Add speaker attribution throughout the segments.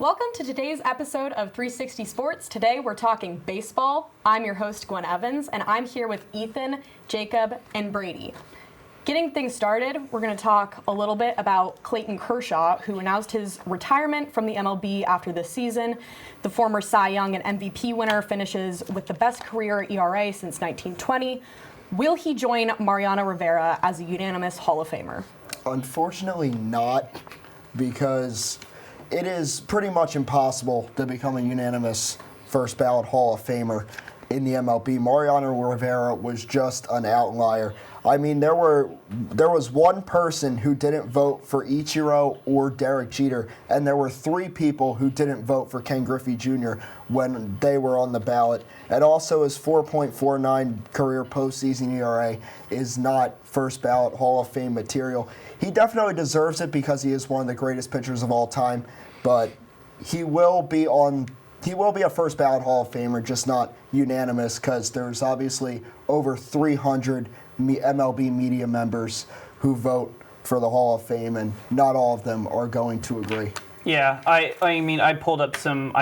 Speaker 1: Welcome to today's episode of 360 Sports. Today we're talking baseball. I'm your host, Gwen Evans, and I'm here with Ethan, Jacob, and Brady. Getting things started, we're going to talk a little bit about Clayton Kershaw, who announced his retirement from the MLB after this season. The former Cy Young and MVP winner finishes with the best career ERA since 1920. Will he join Mariano Rivera as a unanimous Hall of Famer?
Speaker 2: Unfortunately not, because it is pretty much impossible to become a unanimous first ballot Hall of Famer in the MLB. Mariano Rivera was just an outlier. I mean, there was one person who didn't vote for Ichiro or Derek Jeter, and there were three people who didn't vote for Ken Griffey Jr. when they were on the ballot. And also his 4.49 career postseason ERA is not first ballot Hall of Fame material. He definitely deserves it because he is one of the greatest pitchers of all time, but he will be a first ballot Hall of Famer, just not unanimous, because there's obviously over 300 MLB media members who vote for the Hall of Fame, and not all of them are going to agree.
Speaker 3: Yeah, I mean, I pulled up some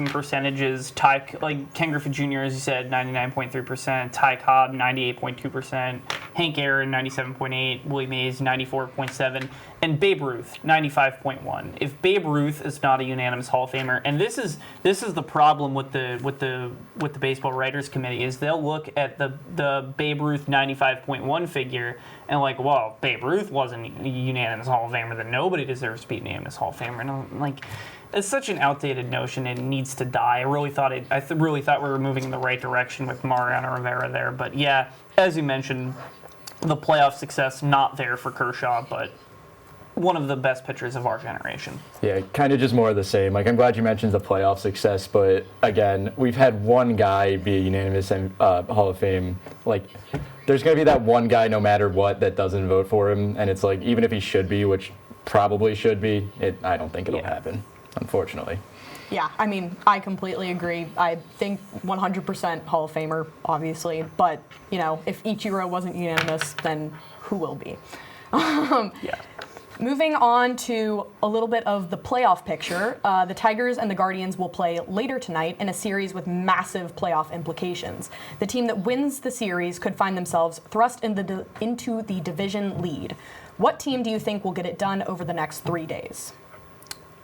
Speaker 3: percentages. Like Ken Griffey Jr., as you said, 99.3%. Ty Cobb, 98.2%. Hank Aaron, 97.8%. Willie Mays, 94.7%. And Babe Ruth, 95.1%. If Babe Ruth is not a unanimous Hall of Famer, and this is the problem with the Baseball Writers Committee, is they'll look at the Babe Ruth 95.1 figure and like, well, Babe Ruth wasn't a unanimous Hall of Famer, then nobody deserves to be a unanimous Hall of Famer. And I'm like, it's such an outdated notion. It needs to die. I really thought we were moving in the right direction with Mariano Rivera there. But yeah, as you mentioned, the playoff success not there for Kershaw, but one of the best pitchers of our generation.
Speaker 4: Yeah, kind of just more of the same. Like, I'm glad you mentioned the playoff success, but again, we've had one guy be a unanimous Hall of Fame. Like, there's going to be that one guy no matter what that doesn't vote for him, and it's like, even if he should be, which probably should be, I don't think it'll happen, unfortunately.
Speaker 1: Yeah, I mean, I completely agree. I think 100% Hall of Famer, obviously, but, you know, if Ichiro wasn't unanimous, then who will be?
Speaker 3: Yeah.
Speaker 1: Moving on to a little bit of the playoff picture, the Tigers and the Guardians will play later tonight in a series with massive playoff implications. The team that wins the series could find themselves thrust into the division lead. What team do you think will get it done over the next 3 days?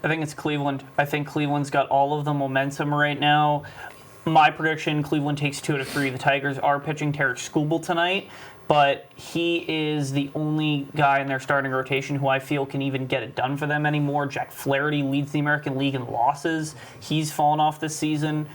Speaker 3: I think it's Cleveland. I think Cleveland's got all of the momentum right now. My prediction, Cleveland takes 2 out of 3. The Tigers are pitching Tarik Skubal tonight, but he is the only guy in their starting rotation who I feel can even get it done for them anymore. Jack Flaherty leads the American League in losses. He's fallen off this season.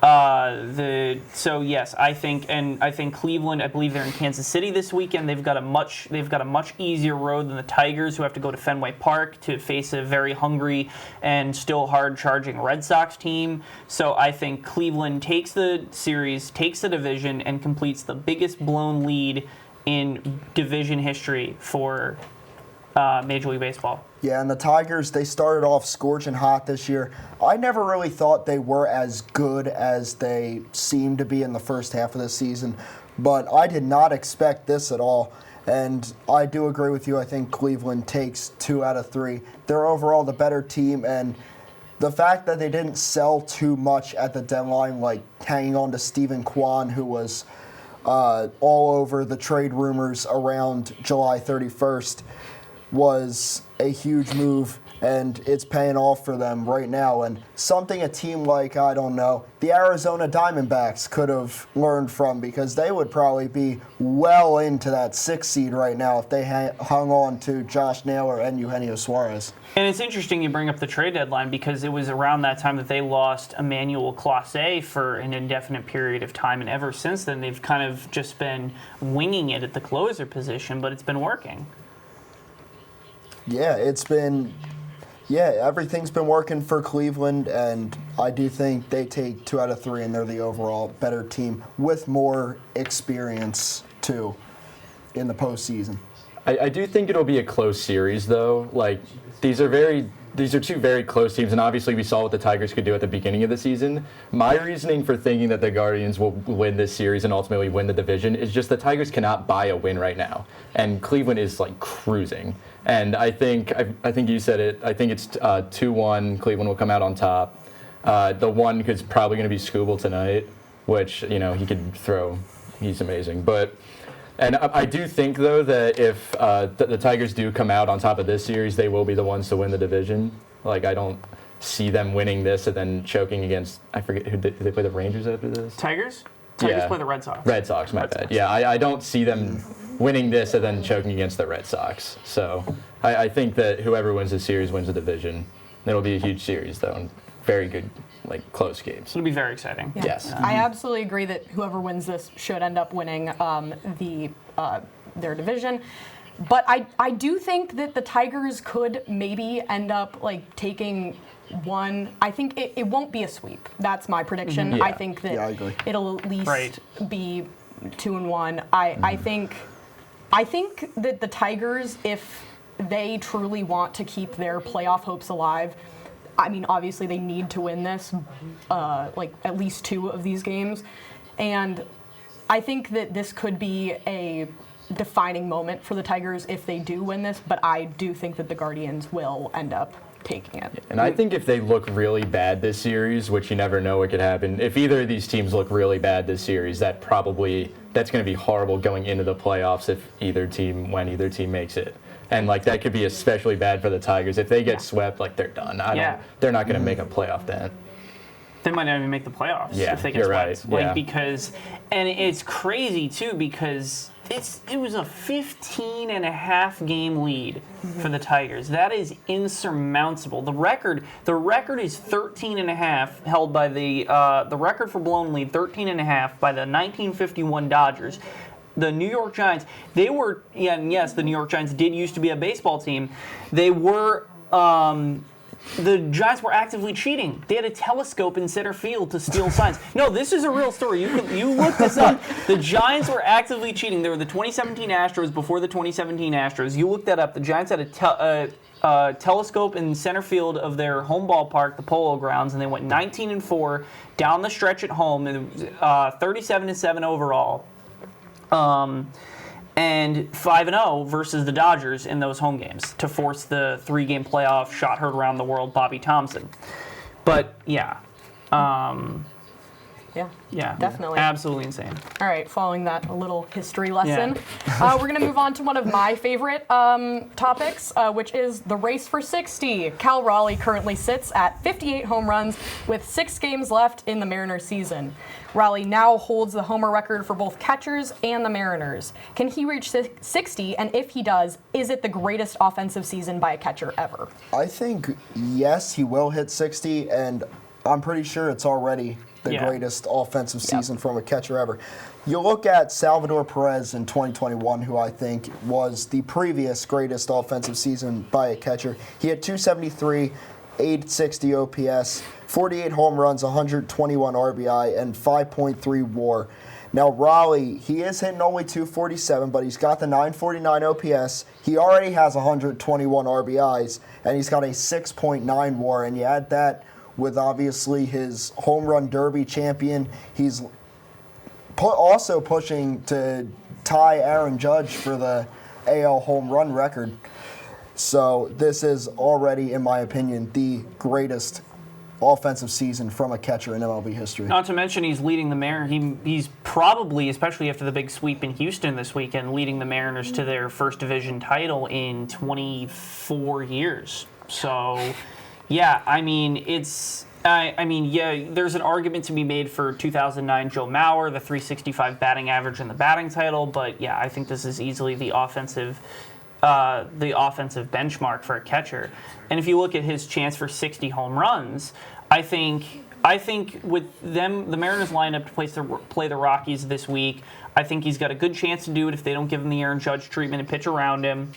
Speaker 3: So yes, I think Cleveland. I believe they're in Kansas City this weekend. They've got a much easier road than the Tigers, who have to go to Fenway Park to face a very hungry and still hard charging Red Sox team. So I think Cleveland takes the series, takes the division, and completes the biggest blown lead in division history for Major League Baseball.
Speaker 2: Yeah, and the Tigers, they started off scorching hot this year. I never really thought they were as good as they seemed to be in the first half of the season, but I did not expect this at all. And I do agree with you. I think Cleveland takes 2 out of 3. They're overall the better team, and the fact that they didn't sell too much at the deadline, like hanging on to Stephen Kwan, who was all over the trade rumors around July 31st, was a huge move, and it's paying off for them right now. And something a team like, I don't know, the Arizona Diamondbacks could have learned from, because they would probably be well into that 6th seed right now if they hung on to Josh Naylor and Eugenio Suarez.
Speaker 3: And it's interesting you bring up the trade deadline, because it was around that time that they lost Emmanuel Clase for an indefinite period of time, and ever since then they've kind of just been winging it at the closer position, but it's been working.
Speaker 2: Yeah, everything's been working for Cleveland, and I do think they take 2 out of 3, and they're the overall better team with more experience, too, in the postseason.
Speaker 4: I do think it'll be a close series, though. Like, these are two very close teams, and obviously we saw what the Tigers could do at the beginning of the season. My reasoning for thinking that the Guardians will win this series and ultimately win the division is just the Tigers cannot buy a win right now, and Cleveland is like cruising. And I think you said it. I think it's 2-1. Cleveland will come out on top. The one is probably going to be Scooble tonight, which he could throw. He's amazing, And I do think, though, that if the Tigers do come out on top of this series, they will be the ones to win the division. Like, I don't see them winning this and then choking against, I forget, who did they play the Rangers after this?
Speaker 3: Tigers
Speaker 4: Yeah.
Speaker 3: play the Red Sox.
Speaker 4: Red Sox, my bad. Yeah, I don't see them winning this and then choking against the Red Sox. So I think that whoever wins this series wins the division. It'll be a huge series, though, and very good, close games.
Speaker 3: It'll be very exciting.
Speaker 1: Yeah.
Speaker 4: Yes.
Speaker 1: I absolutely agree that whoever wins this should end up winning their division. But I do think that the Tigers could maybe end up taking one. I think it won't be a sweep. That's my prediction.
Speaker 4: Yeah.
Speaker 1: I think that
Speaker 2: I agree.
Speaker 1: it'll at least be 2-1. I think that the Tigers, if they truly want to keep their playoff hopes alive, I mean, obviously they need to win this, at least 2 of these games. And I think that this could be a defining moment for the Tigers if they do win this, but I do think that the Guardians will end up taking it.
Speaker 4: And I think if they look really bad this series, which you never know what could happen, if either of these teams look really bad this series, that's going to be horrible going into the playoffs when either team makes it. And that could be especially bad for the Tigers. If they get swept, they're done. They're not going to make a playoff then.
Speaker 3: They might not even make the playoffs if they get
Speaker 4: you're
Speaker 3: swept.
Speaker 4: right.
Speaker 3: And it's crazy too because it was a 15.5 game lead for the Tigers. That is insurmountable. The record is 13.5, held by the record for blown lead 13.5 by the 1951 Dodgers. The New York Giants, the New York Giants did used to be a baseball team. They were, the Giants were actively cheating. They had a telescope in center field to steal signs. No, this is a real story. You look this up. The Giants were actively cheating. They were the 2017 Astros before the 2017 Astros. You look that up. The Giants had a telescope in center field of their home ballpark, the Polo Grounds, and they went 19-4 down the stretch at home, and 37-7 overall. And 5-0 versus the Dodgers in those home games to force the 3-game playoff shot heard around the world Bobby Thompson. But yeah,
Speaker 1: definitely,
Speaker 3: absolutely insane.
Speaker 1: All right, following that, a little history lesson. We're going to move on to one of my favorite topics, which is the race for 60. Cal Raleigh currently sits at 58 home runs with 6 games left in the Mariners season. Raleigh now holds the homer record for both catchers and the Mariners. Can he reach 60? And if he does, is it the greatest offensive season by a catcher ever?
Speaker 2: I think, yes, he will hit 60, and I'm pretty sure it's already the greatest offensive season from a catcher ever. You look at Salvador Perez in 2021, who I think was the previous greatest offensive season by a catcher. He had 273, 860 OPS, 48 home runs, 121 RBI, and 5.3 WAR. Now, Raleigh, he is hitting only 247, but he's got the 949 OPS. He already has 121 RBIs, and he's got a 6.9 WAR. And you add that with, obviously, his home run derby champion. He's also pushing to tie Aaron Judge for the AL home run record. So this is already, in my opinion, the greatest offensive season from a catcher in MLB history.
Speaker 3: Not to mention he's leading the Mariners. He's probably, especially after the big sweep in Houston this weekend, leading the Mariners to their first division title in 24 years. So, yeah, I mean, there's an argument to be made for 2009 Joe Mauer, the 365 batting average and the batting title, but yeah, I think this is easily the offensive benchmark for a catcher. And if you look at his chance for 60 home runs, I think with them, the Mariners lineup to play the Rockies this week, I think he's got a good chance to do it if they don't give him the Aaron Judge treatment and pitch around him.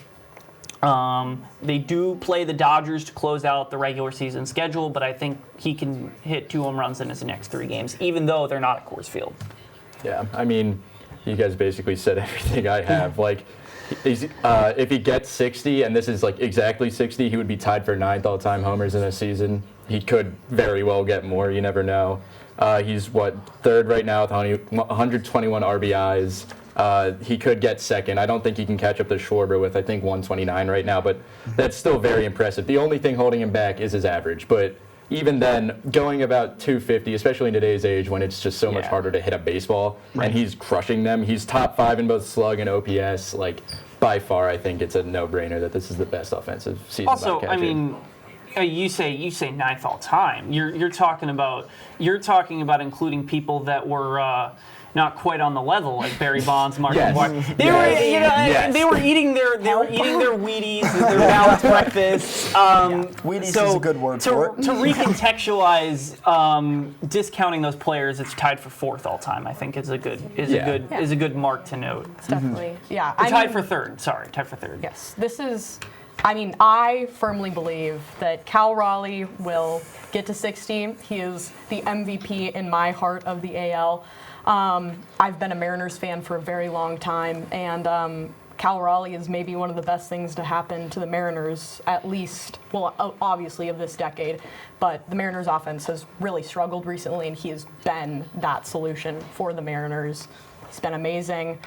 Speaker 3: They do play the Dodgers to close out the regular season schedule, but I think he can hit 2 home runs in his next 3 games, even though they're not at Coors Field.
Speaker 4: Yeah, I mean, you guys basically said everything I have. If he gets 60, and this is like exactly 60, he would be tied for 9th all-time homers in a season. He could very well get more. You never know. He's, 3rd right now with 121 RBIs. He could get 2nd. I don't think he can catch up to Schwarber with, I think, 129 right now, but that's still very impressive. The only thing holding him back is his average, but even then, going about 250, especially in today's age when it's just so much harder to hit a baseball, and he's crushing them. He's top 5 in both slug and OPS. Like, by far, I think it's a no-brainer that this is the best offensive season
Speaker 3: Also,
Speaker 4: by catcher.
Speaker 3: I mean, you say 9th all time. You're talking about including people that were not quite on the level, like Barry Bonds, Mark McGwire. They were eating their Wheaties, their balanced breakfasts.
Speaker 2: Wheaties is a good word for it.
Speaker 3: To recontextualize, discounting those players, it's tied for 4th all time. I think is a good mark to note.
Speaker 1: It's definitely,
Speaker 3: Tied for 3rd. Sorry, tied for 3rd.
Speaker 1: Yes, this is. I firmly believe that Cal Raleigh will get to 60. He is the MVP in my heart of the AL. I've been a Mariners fan for a very long time, and Cal Raleigh is maybe one of the best things to happen to the Mariners, at least, well, obviously of this decade, but the Mariners offense has really struggled recently, and he has been that solution for the Mariners. It's been amazing.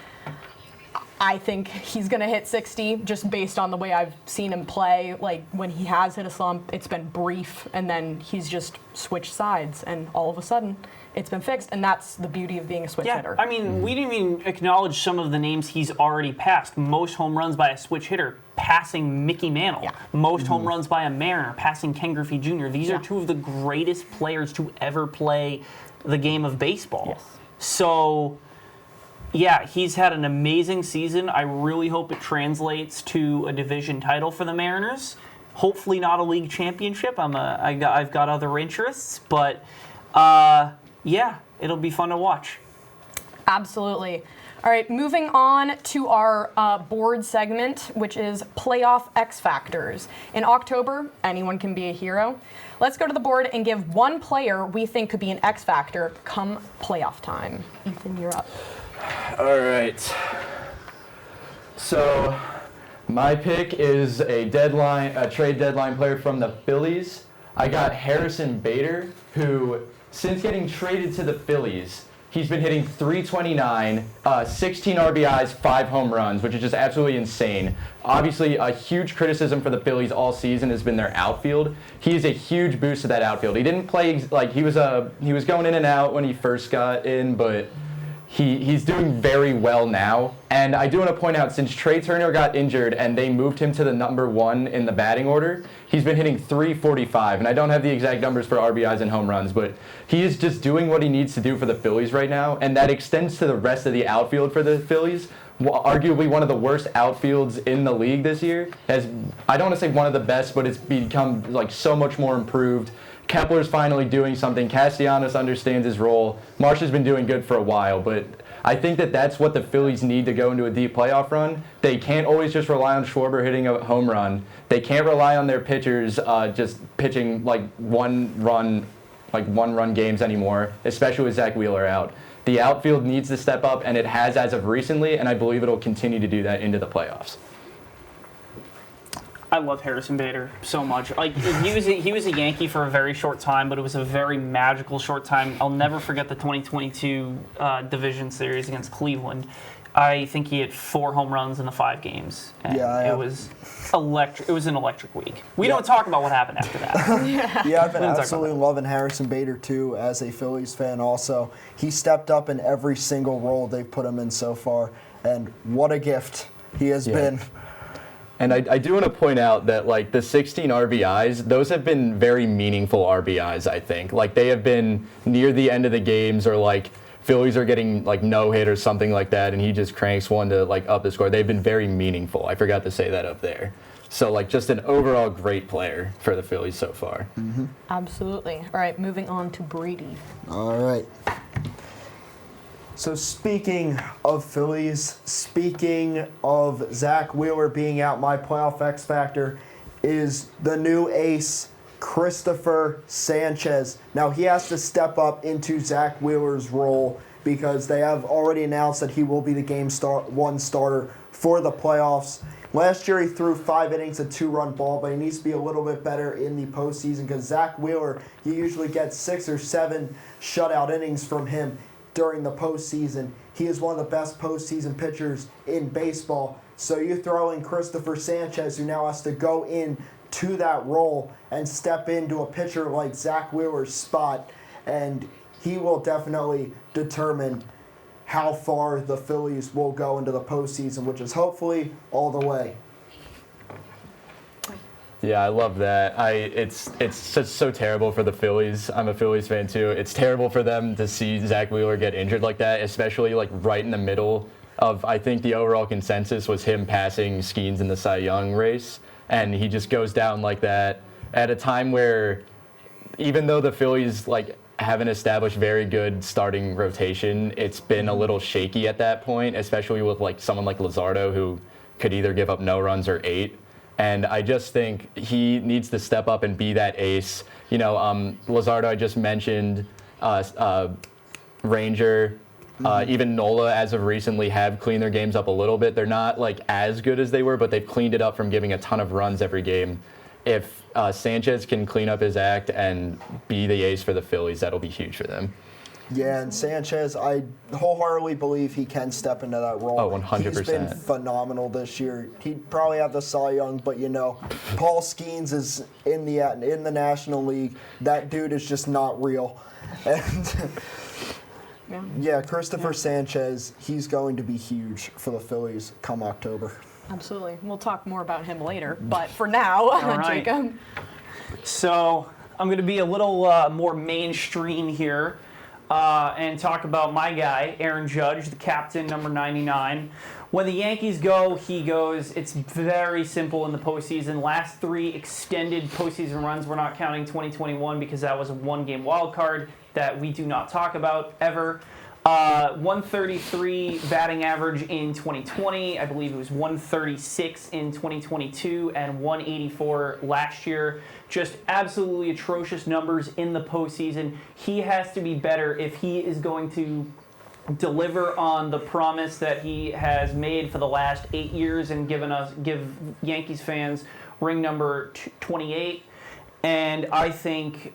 Speaker 1: I think he's going to hit 60 just based on the way I've seen him play. Like, when he has hit a slump, it's been brief, and then he's just switched sides, and all of a sudden, it's been fixed, and that's the beauty of being a switch hitter.
Speaker 3: I mean, we didn't even acknowledge some of the names he's already passed. Most home runs by a switch hitter, passing Mickey Mantle.
Speaker 1: Yeah.
Speaker 3: Most home runs by a Mariner, passing Ken Griffey Jr. These are two of the greatest players to ever play the game of baseball.
Speaker 1: Yes.
Speaker 3: So, yeah, he's had an amazing season. I really hope it translates to a division title for the Mariners. Hopefully not a league championship. I've got other interests, but yeah, it'll be fun to watch.
Speaker 1: Absolutely. All right, moving on to our board segment, which is Playoff X Factors. In October, anyone can be a hero. Let's go to the board and give one player we think could be an X Factor come playoff time. Ethan, you're up.
Speaker 4: All right. So my pick is a trade deadline player from the Phillies. I got Harrison Bader, who, since getting traded to the Phillies, he's been hitting .329, 16 RBIs, 5 home runs, which is just absolutely insane. Obviously, a huge criticism for the Phillies all season has been their outfield. He is a huge boost to that outfield. He didn't play he was going in and out when he first got in, but he's doing very well now. And I do want to point out, since Trey Turner got injured and they moved him to the number 1 in the batting order, he's been hitting .345. And I don't have the exact numbers for RBIs and home runs, but he is just doing what he needs to do for the Phillies right now. And that extends to the rest of the outfield for the Phillies. Arguably one of the worst outfields in the league this year. I don't want to say one of the best, but it's become like so much more improved. Kepler's finally doing something. Castellanos understands his role. Marsh has been doing good for a while, but I think that's what the Phillies need to go into a deep playoff run. They can't always just rely on Schwarber hitting a home run. They can't rely on their pitchers just pitching one-run games anymore, especially with Zach Wheeler out. The outfield needs to step up, and it has as of recently, and I believe it'll continue to do that into the playoffs.
Speaker 3: I love Harrison Bader so much. Like, he was a Yankee for a very short time, but it was a very magical short time. I'll never forget the 2022 division series against Cleveland. I think he hit 4 home runs in the 5 games. And it was electric. It was an electric week. We don't talk about what happened after that.
Speaker 2: Yeah, I've been absolutely loving Harrison Bader too as a Phillies fan also. He stepped up in every single role they've put him in so far, and what a gift he has been.
Speaker 4: And I do want to point out that, like, the 16 RBIs, those have been very meaningful RBIs, I think. Like, they have been near the end of the games, or, like, Phillies are getting, like, no hit or something like that, and he just cranks one to, like, up the score. They've been very meaningful. I forgot to say that up there. So, like, just an overall great player for the Phillies so far.
Speaker 2: Mm-hmm.
Speaker 1: Absolutely. All right, moving on to Brady.
Speaker 2: All right. So speaking of Phillies, speaking of Zach Wheeler being out, my playoff X Factor is the new ace, Christopher Sanchez. Now, he has to step up into Zach Wheeler's role because they have already announced that he will be the Game 1 starter for the playoffs. Last year he threw 5 innings, a 2-run ball, but he needs to be a little bit better in the postseason because Zach Wheeler, you usually get 6 or 7 shutout innings from him during the postseason. He is one of the best postseason pitchers in baseball. So you throw in Christopher Sanchez, who now has to go in to that role and step into a pitcher like Zach Wheeler's spot, and he will definitely determine how far the Phillies will go into the postseason, which is hopefully all the way.
Speaker 4: Yeah, I love that. It's just so terrible for the Phillies. I'm a Phillies fan too. It's terrible for them to see Zach Wheeler get injured like that, especially like right in the middle of, I think the overall consensus was him passing Skeens in the Cy Young race, and he just goes down like that at a time where, even though the Phillies like have an established very good starting rotation, it's been a little shaky at that point, especially with like someone like Luzardo who could either give up no runs or 8. And I just think he needs to step up and be that ace. You know, Luzardo, I just mentioned, Ranger, even Nola, as of recently, have cleaned their games up a little bit. They're not like as good as they were, but they've cleaned it up from giving a ton of runs every game. If Sanchez can clean up his act and be the ace for the Phillies, that'll be huge for them.
Speaker 2: Yeah, and Sanchez, I wholeheartly believe he can step into that role.
Speaker 4: Oh, 100%.
Speaker 2: He's been phenomenal this year. He'd probably have the Cy Young, but you know, Paul Skeens is in the National League. That dude is just not real. And yeah, Christopher Sanchez, he's going to be huge for the Phillies come October.
Speaker 1: Absolutely. We'll talk more about him later, but for now,
Speaker 3: right.
Speaker 1: Jacob.
Speaker 3: So I'm going to be a little more mainstream here and talk about my guy, Aaron Judge, the captain, number 99. When the Yankees go, he goes. It's very simple in the postseason. Last 3 extended postseason runs, we're not counting 2021 because that was a 1-game wild card that we do not talk about ever. 133 batting average in 2020. I believe it was 136 in 2022 and 184 last year. Just absolutely atrocious numbers in the postseason. He has to be better if he is going to deliver on the promise that he has made for the last 8 years and give Yankees fans ring number 28. And I think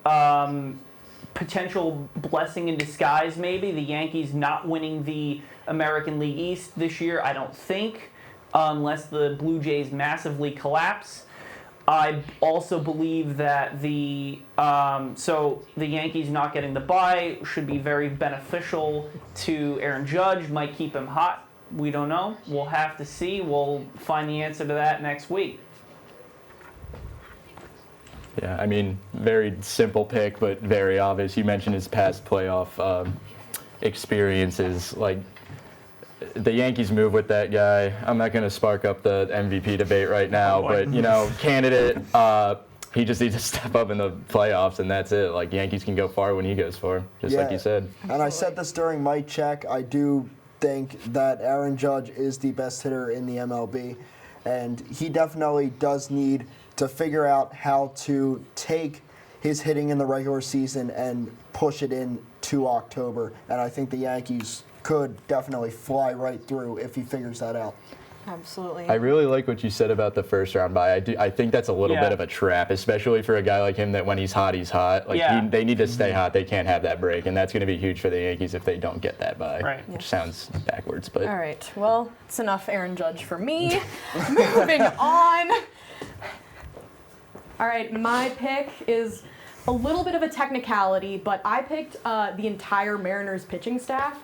Speaker 3: potential blessing in disguise, maybe, the Yankees not winning the American League East this year, I don't think, unless the Blue Jays massively collapse. I also believe that the Yankees not getting the bye should be very beneficial to Aaron Judge, might keep him hot. We don't know. We'll have to see. We'll find the answer to that next week.
Speaker 4: Yeah, I mean, very simple pick, but very obvious. You mentioned his past playoff experiences. Like, the Yankees move with that guy. I'm not going to spark up the MVP debate right now, but, you know, candidate, he just needs to step up in the playoffs, and that's it. Like, Yankees can go far when he goes far, just like you said.
Speaker 2: And I said this during my check. I do think that Aaron Judge is the best hitter in the MLB, and he definitely does need to figure out how to take his hitting in the regular season and push it in to October. And I think the Yankees could definitely fly right through if he figures that out.
Speaker 1: Absolutely.
Speaker 4: I really like what you said about the first round bye. I think that's a little bit of a trap, especially for a guy like him that when he's hot, he's hot. Like they need to stay hot. They can't have that break, and that's going to be huge for the Yankees if they don't get that bye.
Speaker 3: Right.
Speaker 4: Which sounds backwards, but
Speaker 1: All right. Well, it's enough Aaron Judge for me. Moving on. All right, my pick is a little bit of a technicality, but I picked the entire Mariners pitching staff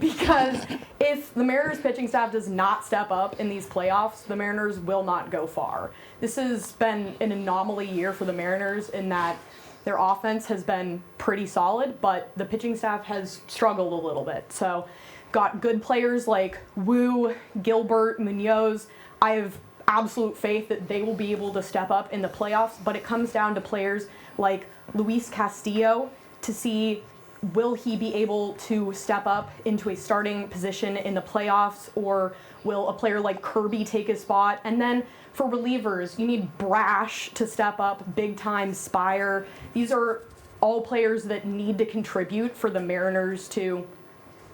Speaker 1: because if the Mariners pitching staff does not step up in these playoffs, the Mariners will not go far. This has been an anomaly year for the Mariners in that their offense has been pretty solid, but the pitching staff has struggled a little bit. So got good players like Wu, Gilbert, Munoz. I have absolute faith that they will be able to step up in the playoffs, but it comes down to players like Luis Castillo to see will he be able to step up into a starting position in the playoffs, or will a player like Kirby take his spot? And then for relievers, you need Brash to step up, big time Spire. These are all players that need to contribute for the Mariners to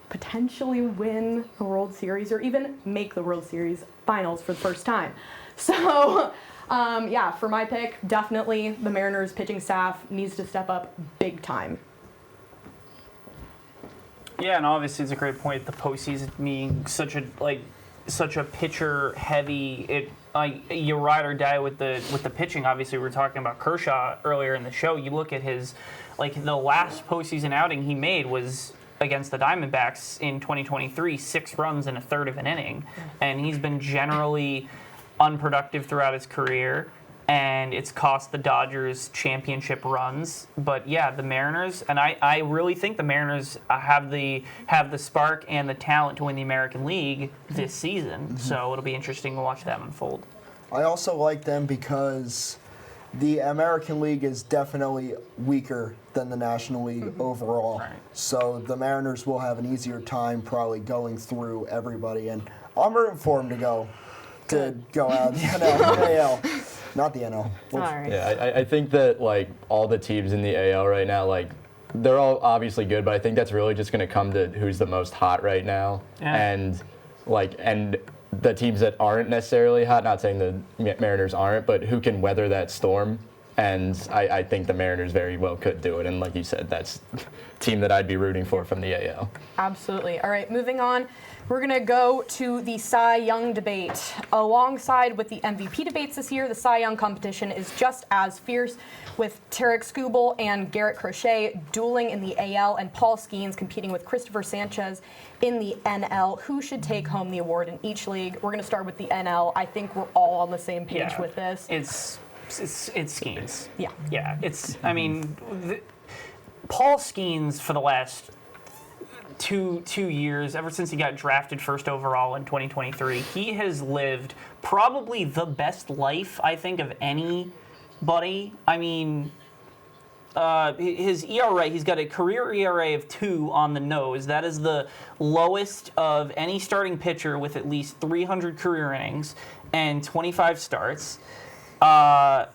Speaker 1: potentially win the World Series or even make the World Series finals for the first time. So, yeah, for my pick, definitely the Mariners pitching staff needs to step up big time.
Speaker 3: Yeah, and obviously it's a great point. The postseason being such a pitcher heavy, you ride or die with the pitching. Obviously, we were talking about Kershaw earlier in the show. You look at his the last postseason outing he made was against the Diamondbacks in 2023, 6 runs in a third of an inning, and he's been generally unproductive throughout his career. And it's cost the Dodgers championship runs. But yeah, the Mariners, and I really think the Mariners have the spark and the talent to win the American League this season. So it'll be interesting to watch that unfold.
Speaker 2: I also like them because the American League is definitely weaker than the National League overall.
Speaker 3: Right.
Speaker 2: So the Mariners will have an easier time probably going through everybody. And I'm rooting for them to go out of the NL. Not the NL.
Speaker 1: All right.
Speaker 4: Yeah, I think that all the teams in the AL right now, they're all obviously good, but I think that's really just going to come to who's the most hot right now.
Speaker 3: Yeah.
Speaker 4: And the teams that aren't necessarily hot, not saying the Mariners aren't, but who can weather that storm. And I think the Mariners very well could do it. And like you said, that's the team that I'd be rooting for from the AL.
Speaker 1: Absolutely. All right, moving on. We're going to go to the Cy Young debate. Alongside with the MVP debates this year, the Cy Young competition is just as fierce, with Tarek Skubal and Garrett Crochet dueling in the AL and Paul Skeens competing with Christopher Sanchez in the NL. Who should take home the award in each league? We're going to start with the NL. I think we're all on the same page with this.
Speaker 3: It's Skeens.
Speaker 1: Yeah.
Speaker 3: Yeah, Paul Skeens for the last two years, ever since he got drafted first overall in 2023, he has lived probably the best life, I think, of anybody. I mean, his ERA, he's got a career ERA of 2 on the nose. That is the lowest of any starting pitcher with at least 300 career innings and 25 starts.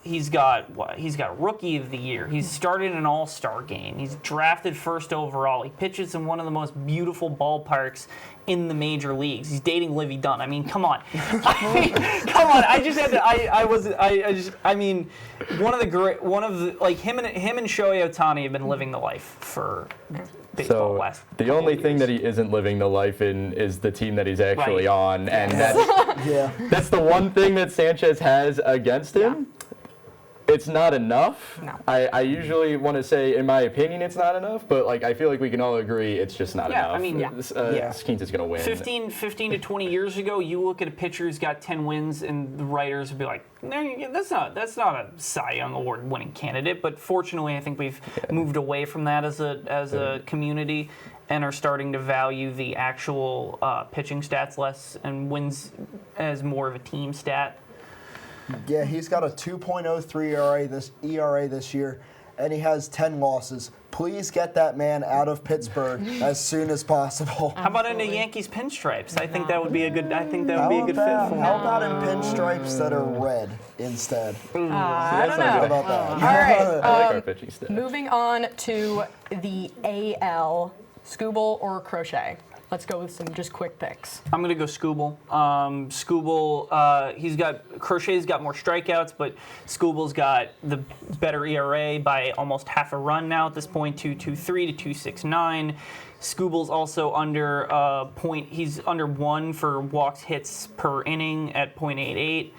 Speaker 3: He's got Rookie of the Year. He's started an All-Star game. He's drafted first overall. He pitches in one of the most beautiful ballparks in the major leagues. He's dating Livy Dunn. I mean, come on. Come on. I just had to. I mean, him and Shohei Ohtani have been living the life for baseball.
Speaker 4: So the only thing that he isn't living the life in is the team that he's actually on, and that's the one thing that Sanchez has against him. Yeah. It's not enough.
Speaker 1: No.
Speaker 4: I usually want to say, in my opinion, it's not enough, but I feel like we can all agree it's just not enough.
Speaker 3: I mean,
Speaker 4: Skeens is going to win. 15
Speaker 3: to 20 years ago, you look at a pitcher who's got 10 wins, and the writers would be like, no, that's not a Cy Young Award-winning candidate. But fortunately, I think we've moved away from that as a community, and are starting to value the actual pitching stats less, and wins as more of a team stat.
Speaker 2: Yeah, he's got a 2.03 ERA this year, and he has 10 losses. Please get that man out of Pittsburgh as soon as possible.
Speaker 3: How about in the Yankees pinstripes? I think that would be a good. I think that would be a good fit for him.
Speaker 2: How about in pinstripes that are red instead?
Speaker 1: I don't know.
Speaker 2: How about that?
Speaker 1: All right.
Speaker 4: I like our pitching stats.
Speaker 1: Moving on to the AL, Skubal or Crochet? Let's go with some just quick picks.
Speaker 3: I'm going to go Skubal. Crochet's got more strikeouts, but Skubal's got the better ERA by almost half a run now at this point, 2.23 to 2.69. Skubal's also under he's under 1 for walks hits per inning at 0.88.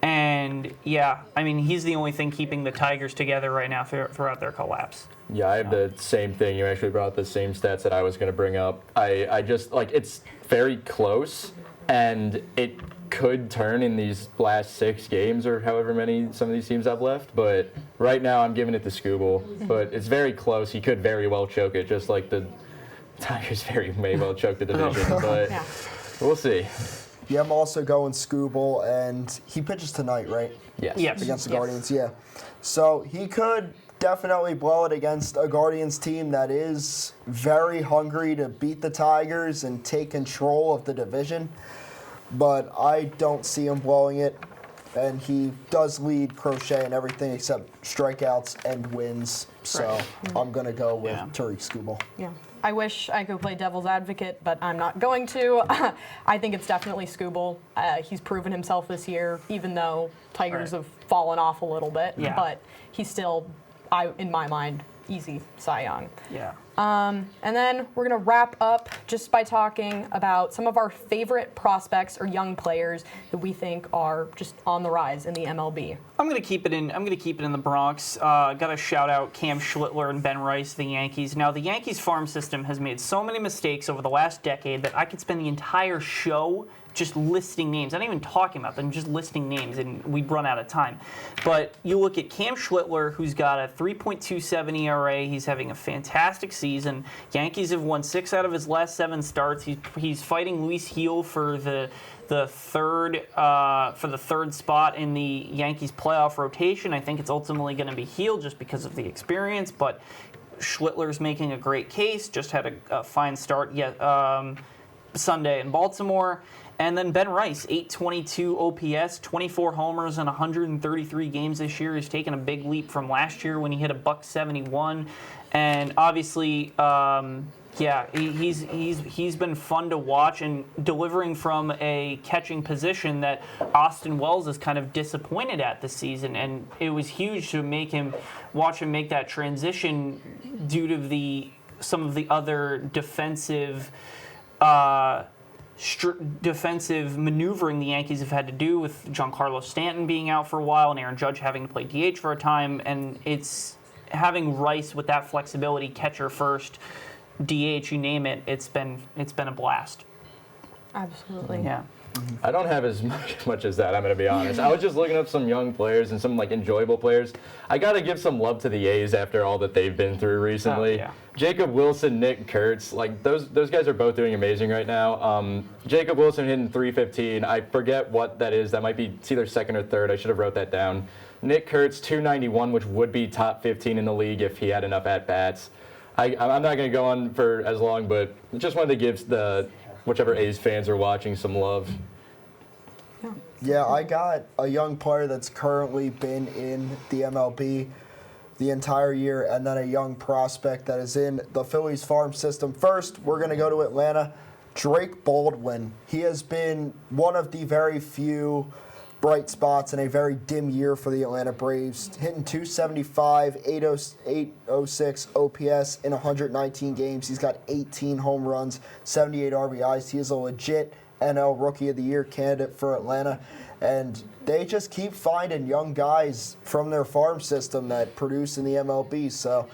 Speaker 3: And yeah, I mean, he's the only thing keeping the Tigers together right now throughout their collapse.
Speaker 4: Yeah, I have the same thing. You actually brought the same stats that I was going to bring up. I just, it's very close, and it could turn in these last 6 games or however many some of these teams have left. But right now I'm giving it to Skubal. But it's very close. He could very well choke it, just like the Tigers may well choke the division. But we'll see.
Speaker 2: Yeah, I'm also going Skubal, and he pitches tonight, right?
Speaker 4: Yes.
Speaker 2: Against the Guardians, yeah. So he could definitely blow it against a Guardians team that is very hungry to beat the Tigers and take control of the division. But I don't see him blowing it. and he does lead Crochet and everything except strikeouts and wins. So
Speaker 1: Right.
Speaker 2: I'm going to go with
Speaker 3: Yeah.
Speaker 2: Tariq Skubal.
Speaker 1: Yeah. I wish I could play devil's advocate, but I'm not going to. I think it's definitely Skubal. He's proven himself this year, even though Tigers
Speaker 3: Right.
Speaker 1: have fallen off a little bit.
Speaker 3: Yeah.
Speaker 1: But he's still, in my mind, easy Cy Young.
Speaker 3: Yeah.
Speaker 1: And then we're going to wrap up just by talking about some of our favorite prospects or young players that we think are just on the rise in the MLB.
Speaker 3: I'm gonna keep it in the Bronx. Got to shout out Cam Schlittler and Ben Rice, the Yankees. Now the Yankees farm system has made so many mistakes over the last decade that I could spend the entire show just listing names. I'm not even talking about them, just listing names, and we'd run out of time. But you look at Cam Schlittler, who's got a 3.27 ERA. He's having a fantastic season. Yankees have won 6 out of his last 7 starts. He's fighting Luis Gil for the third spot in the Yankees playoff rotation. I think it's ultimately going to be Gil just because of the experience, but Schlittler's making a great case. Just had a fine start Sunday in Baltimore. And then Ben Rice, 822 OPS, 24 homers in 133 games this year. He's taken a big leap from last year when he hit a .171. And obviously, he's been fun to watch and delivering from a catching position that Austin Wells is kind of disappointed at this season. And it was huge to watch him make that transition due to some of the other defensive maneuvering the Yankees have had to do, with Giancarlo Stanton being out for a while and Aaron Judge having to play DH for a time. And it's having Rice with that flexibility, catcher first, DH, you name it. It's been a blast.
Speaker 1: Absolutely.
Speaker 3: Yeah.
Speaker 4: I don't have as much as that, I'm going to be honest. I was just looking up some young players and some enjoyable players. I got to give some love to the A's after all that they've been through recently.
Speaker 3: Oh, yeah.
Speaker 4: Jacob Wilson, Nick Kurtz, those guys are both doing amazing right now. Jacob Wilson hitting 315. I forget what that is. That might be, it's either second or third. I should have wrote that down. Nick Kurtz, 291, which would be top 15 in the league if he had enough at-bats. I'm not going to go on for as long, but just wanted to give whichever A's fans are watching some love.
Speaker 2: Yeah, I got a young player that's currently been in the MLB the entire year, and then a young prospect that is in the Phillies farm system. First, we're going to go to Atlanta. Drake Baldwin. He has been one of the very few bright spots in a very dim year for the Atlanta Braves, hitting 275, 806 OPS in 119 games. He's got 18 home runs, 78 RBIs. He is a legit NL Rookie of the Year candidate for Atlanta, and they just keep finding young guys from their farm system that produce in the MLB. So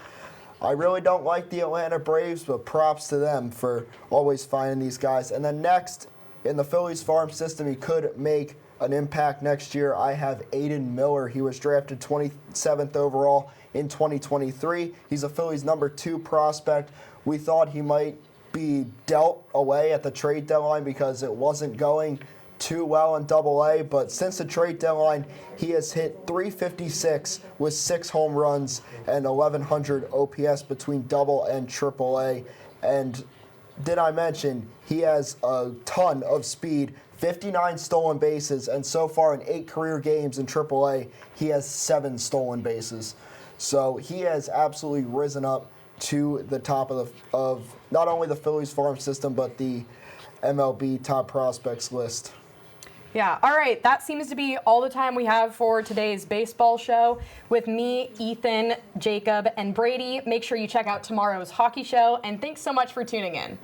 Speaker 2: I really don't like the Atlanta Braves, but props to them for always finding these guys. And then next, in the Phillies farm system, he could make an impact next year. I have Aiden Miller. He was drafted 27th overall in 2023. He's a Phillies #2 prospect. We thought he might be dealt away at the trade deadline because it wasn't going too well in Double-A, but since the trade deadline, he has hit 356 with 6 home runs and 1,100 OPS between Double and Triple-A. And did I mention he has a ton of speed, 59 stolen bases, and so far in 8 career games in Triple-A, he has 7 stolen bases. So he has absolutely risen up to the top of not only the Phillies farm system, but the MLB top prospects list.
Speaker 1: Yeah, all right. That seems to be all the time we have for today's baseball show. With me, Ethan, Jacob, and Brady. Make sure you check out tomorrow's hockey show, and thanks so much for tuning in.